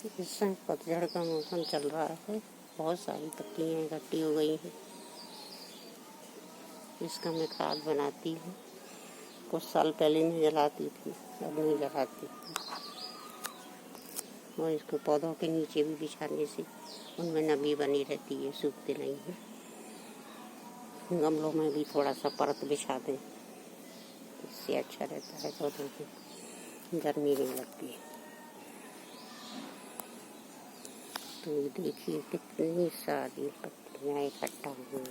इस समय पतझड़ का मौसम चल रहा है। बहुत सारी पत्तियां इकट्ठी हो गई हैं। इसका मैं खाद बनाती हूँ। कुछ साल पहले नहीं जलाती थी, अब नहीं जलाती। और इसको पौधों के नीचे भी बिछाने से उनमें नमी बनी रहती है, सूखते नहीं हैं। गमलों में भी थोड़ा सा परत बिछा दें, इससे अच्छा रहता है, पौधों को गर्मी नहीं लगती। तो देखिए कितनी सारी पत्तियाँ इकट्ठा हुई।